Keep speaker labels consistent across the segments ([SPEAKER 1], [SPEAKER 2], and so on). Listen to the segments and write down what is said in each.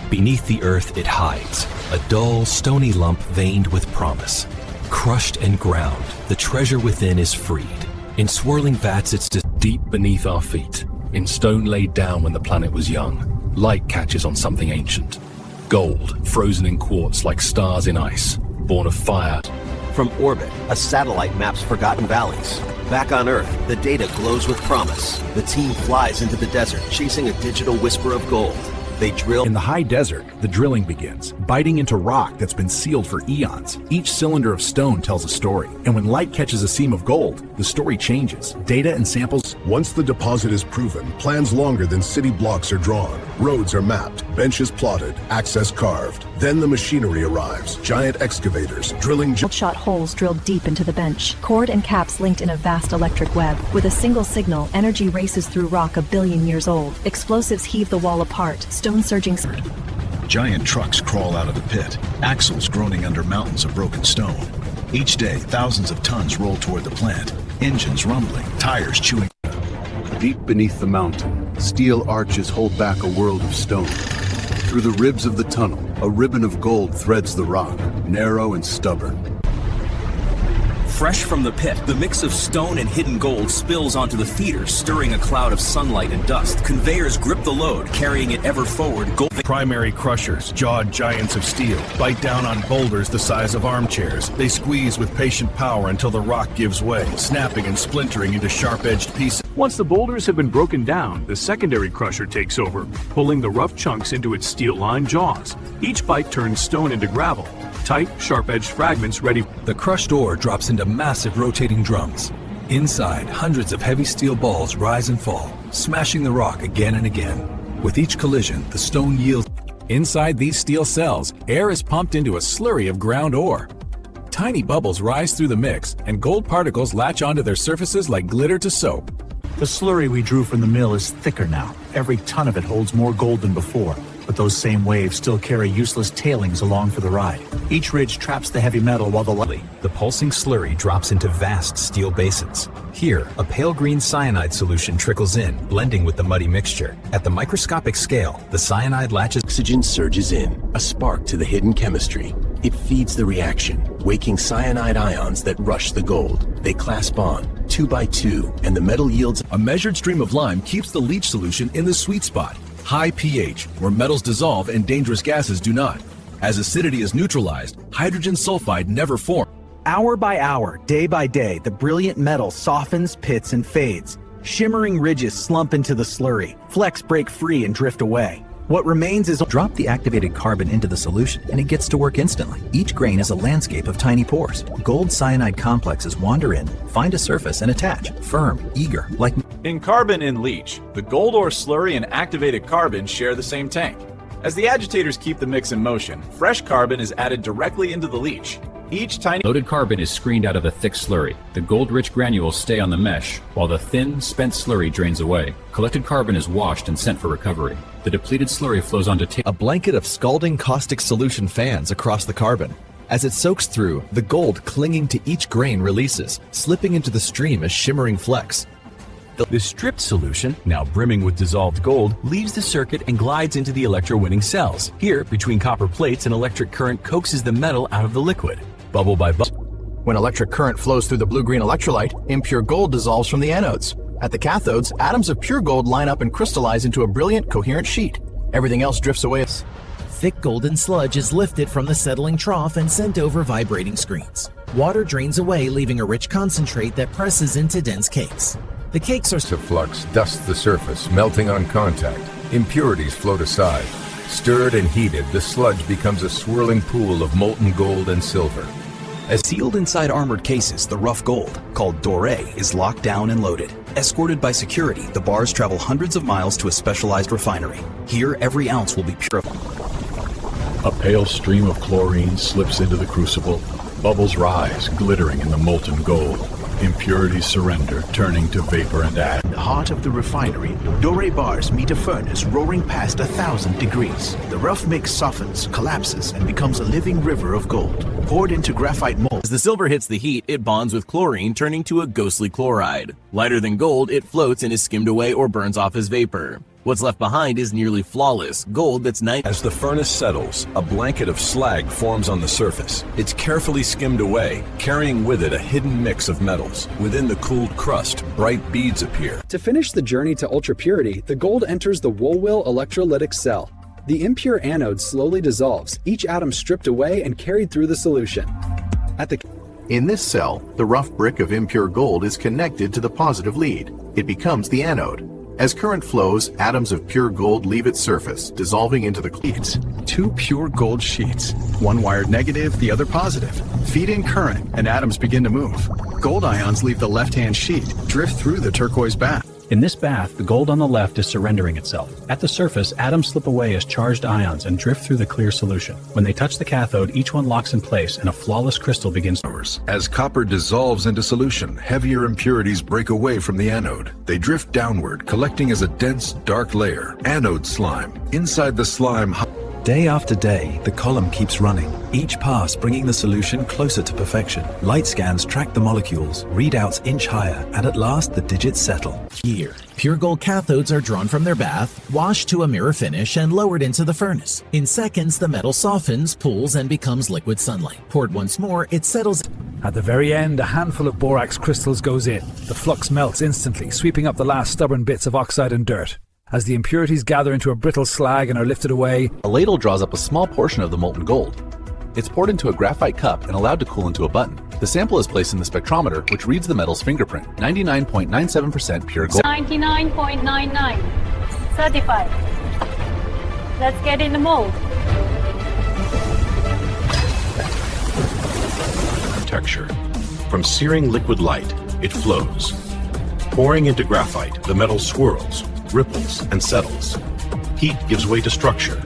[SPEAKER 1] Beneath the earth it hides, a dull, stony lump veined with promise. Crushed and ground, the treasure within is freed. In swirling vats it's deep beneath our feet. In stone laid down when the planet was young, light catches on something ancient. Gold, frozen in quartz like stars in ice, born of fire.
[SPEAKER 2] From orbit, a satellite maps forgotten valleys. Back on Earth, the data glows with promise. The team flies into the desert, chasing a digital whisper of gold. They drill.
[SPEAKER 3] In the high desert, the drilling begins, biting into rock that's been sealed for eons. Each cylinder of stone tells a story, and when light catches a seam of gold, the story changes. Data and samples.
[SPEAKER 4] Once the deposit is proven, plans longer than city blocks are drawn. Roads are mapped, benches plotted, access carved. Then the machinery arrives, giant excavators, drilling.
[SPEAKER 5] Shot holes drilled deep into the bench, cord and caps linked in a vast electric web. With a single signal, energy races through rock 1 billion years old. Explosives heave the wall apart, stone surging.
[SPEAKER 6] Giant trucks crawl out of the pit, axles groaning under mountains of broken stone. Each day, thousands of tons roll toward the plant, engines rumbling, tires chewing.
[SPEAKER 4] Deep beneath the mountain, steel arches hold back a world of stone. Through the ribs of the tunnel, a ribbon of gold threads the rock, narrow and stubborn.
[SPEAKER 7] Fresh from the pit, the mix of stone and hidden gold spills onto the feeder, stirring a cloud of sunlight and dust. Conveyors grip the load, carrying it ever forward.
[SPEAKER 8] Primary crushers, jawed giants of steel, bite down on boulders the size of armchairs. They squeeze with patient power until the rock gives way, snapping and splintering into sharp-edged pieces.
[SPEAKER 9] Once the boulders have been broken down, the secondary crusher takes over, pulling the rough chunks into its steel-lined jaws. Each bite turns stone into gravel. Tight, sharp-edged fragments ready.
[SPEAKER 1] The crushed ore drops into massive rotating drums. Inside, hundreds of heavy steel balls rise and fall, smashing the rock again and again. With each collision, the stone yields.
[SPEAKER 3] Inside these steel cells, air is pumped into a slurry of ground ore. Tiny bubbles rise through the mix, and gold particles latch onto their surfaces like glitter to soap.
[SPEAKER 10] The slurry we drew from the mill is thicker now. Every ton of it holds more gold than before. But those same waves still carry useless tailings along for the ride. Each ridge traps the heavy metal while
[SPEAKER 1] the pulsing slurry drops into vast steel basins. Here, a pale green cyanide solution trickles in, blending with the muddy mixture. At the microscopic scale, the cyanide latches.
[SPEAKER 11] Oxygen surges in, a spark to the hidden chemistry. It feeds the reaction, waking cyanide ions that rush the gold. They clasp on, 2 by 2, and the metal yields.
[SPEAKER 1] A measured stream of lime keeps the leach solution in the sweet spot. High pH, where metals dissolve and dangerous gases do not. As acidity is neutralized, hydrogen sulfide never forms.
[SPEAKER 12] Hour by hour, day by day, the brilliant metal softens, pits, and fades. Shimmering ridges slump into the slurry. Flecks break free and drift away. What remains is...
[SPEAKER 13] Drop the activated carbon into the solution and it gets to work instantly. Each grain is a landscape of tiny pores. Gold cyanide complexes wander in, find a surface, and attach. Firm, eager, like...
[SPEAKER 14] In carbon in leach, the gold ore slurry and activated carbon share the same tank. As the agitators keep the mix in motion, fresh carbon is added directly into the leach. Each tiny
[SPEAKER 15] loaded carbon is screened out of the thick slurry. The gold-rich granules stay on the mesh, while the thin, spent slurry drains away. Collected carbon is washed and sent for recovery. The depleted slurry flows onto
[SPEAKER 16] a blanket of scalding caustic solution fans across the carbon. As it soaks through, the gold clinging to each grain releases, slipping into the stream as shimmering flecks.
[SPEAKER 17] The stripped solution, now brimming with dissolved gold, leaves the circuit and glides into the electrowinning cells. Here, between copper plates, an electric current coaxes the metal out of the liquid, bubble by bubble.
[SPEAKER 18] When electric current flows through the blue-green electrolyte, impure gold dissolves from the anodes. At the cathodes, atoms of pure gold line up and crystallize into a brilliant, coherent sheet. Everything else drifts away.
[SPEAKER 19] Thick golden sludge is lifted from the settling trough and sent over vibrating screens. Water drains away, leaving a rich concentrate that presses into dense cakes. The cakes are
[SPEAKER 20] of flux dust the surface, melting on contact. Impurities float aside. Stirred and heated, the sludge becomes a swirling pool of molten gold and silver.
[SPEAKER 13] As sealed inside armored cases, the rough gold, called doré, is locked down and loaded. Escorted by security, the bars travel hundreds of miles to a specialized refinery. Here, every ounce will be purified.
[SPEAKER 6] A pale stream of chlorine slips into the crucible. Bubbles rise, glittering in the molten gold. Impurities surrender, turning to vapor and ash.
[SPEAKER 10] In the heart of the refinery, doré bars meet a furnace roaring past 1,000 degrees. The rough mix softens, collapses, and becomes a living river of gold, poured into graphite molds.
[SPEAKER 17] As the silver hits the heat, it bonds with chlorine, turning to a ghostly chloride. Lighter than gold, it floats and is skimmed away or burns off as vapor.
[SPEAKER 11] What's left behind is nearly flawless gold that's
[SPEAKER 1] As the furnace settles, a blanket of slag forms on the surface. It's carefully skimmed away, carrying with it a hidden mix of metals. Within the cooled crust, bright beads appear.
[SPEAKER 3] To finish the journey to ultra-purity, the gold enters the Woolwell electrolytic cell. The impure anode slowly dissolves, each atom stripped away and carried through the solution.
[SPEAKER 18] In this cell, the rough brick of impure gold is connected to the positive lead. It becomes the anode. As current flows, atoms of pure gold leave its surface, dissolving into the
[SPEAKER 3] sheets. 2 pure gold sheets, one wired negative, the other positive. Feed in current, and atoms begin to move. Gold ions leave the left-hand sheet, drift through the turquoise bath.
[SPEAKER 9] In this bath, the gold on the left is surrendering itself. At the surface, atoms slip away as charged ions and drift through the clear solution. When they touch the cathode, each one locks in place and a flawless crystal begins.
[SPEAKER 4] As copper dissolves into solution, heavier impurities break away from the anode. They drift downward, collecting as a dense, dark layer, anode slime. Inside the slime,
[SPEAKER 16] Day after day, the column keeps running, each pass bringing the solution closer to perfection. Light scans track the molecules, readouts inch higher, and at last the digits settle.
[SPEAKER 19] Here, pure gold cathodes are drawn from their bath, washed to a mirror finish, and lowered into the furnace. In seconds, the metal softens, pools, and becomes liquid sunlight. Poured once more, it settles.
[SPEAKER 3] At the very end, a handful of borax crystals goes in. The flux melts instantly, sweeping up the last stubborn bits of oxide and dirt. As the impurities gather into a brittle slag and are lifted away,
[SPEAKER 21] a ladle draws up a small portion of the molten gold. It's poured into a graphite cup and allowed to cool into a button. The sample is placed in the spectrometer, which reads the metal's fingerprint, 99.97% pure gold.
[SPEAKER 22] 99.99. Certified. Let's get in the mold.
[SPEAKER 23] Texture. From searing liquid light, it flows. Pouring into graphite, the metal swirls, ripples, and settles. Heat gives way to structure.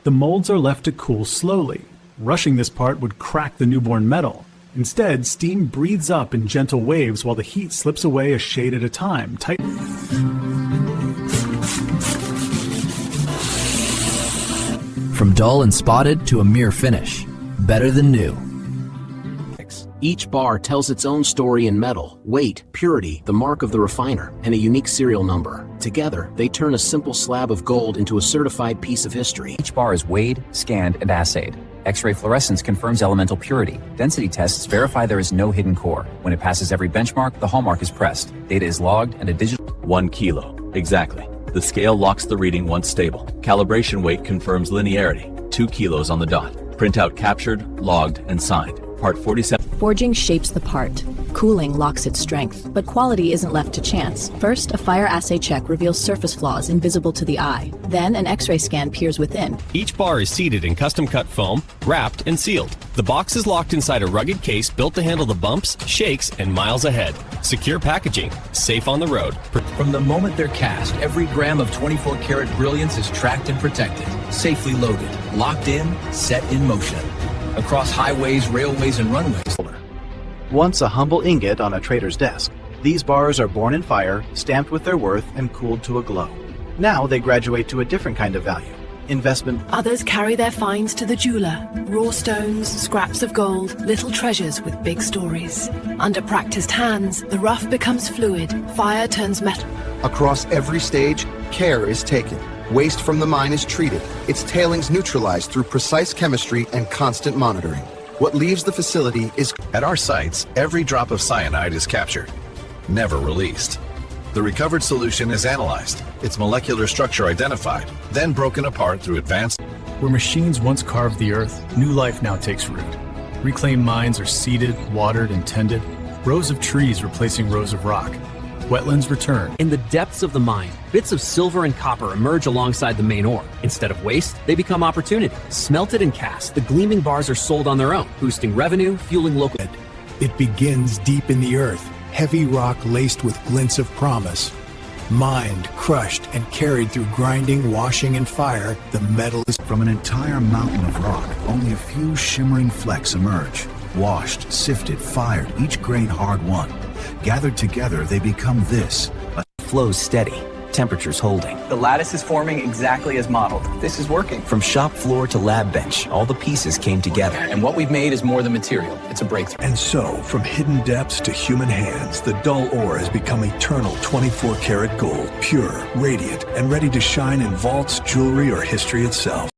[SPEAKER 9] The molds are left to cool slowly. Rushing this part would crack the newborn metal. Instead, steam breathes up in gentle waves while the heat slips away a shade at a time.
[SPEAKER 24] From dull and spotted to a mere finish. Better than new.
[SPEAKER 11] Each bar tells its own story in metal, weight, purity, the mark of the refiner, and a unique serial number. Together, they turn a simple slab of gold into a certified piece of history.
[SPEAKER 25] Each bar is weighed, scanned, and assayed. X-ray fluorescence confirms elemental purity. Density tests verify there is no hidden core. When it passes every benchmark, the hallmark is pressed. Data is logged, and a digital...
[SPEAKER 7] 1 kilo. Exactly. The scale locks the reading once stable. Calibration weight confirms linearity. 2 kilos on the dot. Printout captured, logged, and signed. Part 47.
[SPEAKER 5] Forging shapes the part. Cooling locks its strength, but quality isn't left to chance. First, a fire assay check reveals surface flaws invisible to the eye. Then, an X-ray scan peers within.
[SPEAKER 26] Each bar is seated in custom-cut foam, wrapped and sealed. The box is locked inside a rugged case built to handle the bumps, shakes, and miles ahead. Secure packaging, safe on the road.
[SPEAKER 13] From the moment they're cast, every gram of 24-karat brilliance is tracked and protected, safely loaded, locked in, set in motion. Across highways, railways, and runways.
[SPEAKER 12] Once a humble ingot on a trader's desk, these bars are born in fire, stamped with their worth, and cooled to a glow. Now they graduate to a different kind of value. Investment.
[SPEAKER 27] Others carry their finds to the jeweler. Raw stones, scraps of gold, little treasures with big stories. Under practiced hands, the rough becomes fluid. Fire turns metal.
[SPEAKER 28] Across every stage, care is taken. Waste from the mine is treated, its tailings neutralized through precise chemistry and constant monitoring. What leaves the facility is...
[SPEAKER 3] At our sites, every drop of cyanide is captured, never released. The recovered solution is analyzed, its molecular structure identified, then broken apart through advanced...
[SPEAKER 9] Where machines once carved the earth, new life now takes root. Reclaimed mines are seeded, watered, and tended. Rows of trees replacing rows of rock. Wetlands return.
[SPEAKER 29] In the depths of the mine, bits of silver and copper emerge alongside the main ore. Instead of waste, they become opportunity. Smelted and cast, the gleaming bars are sold on their own, boosting revenue, fueling local...
[SPEAKER 30] It begins deep in the earth, heavy rock laced with glints of promise. Mined, crushed, and carried through grinding, washing, and fire, the metal is...
[SPEAKER 3] From an entire mountain of rock, only a few shimmering flecks emerge. Washed, sifted, fired, each grain hard-won. Gathered together, they become this.
[SPEAKER 13] Flows steady,
[SPEAKER 1] temperature's holding.
[SPEAKER 2] The lattice is forming exactly as modeled. This is working.
[SPEAKER 1] From shop floor to lab bench, all the pieces came together.
[SPEAKER 2] And what we've made is more than material. It's a breakthrough.
[SPEAKER 30] And so, from hidden depths to human hands, the dull ore has become eternal 24-karat gold, pure, radiant, and ready to shine in vaults, jewelry, or history itself.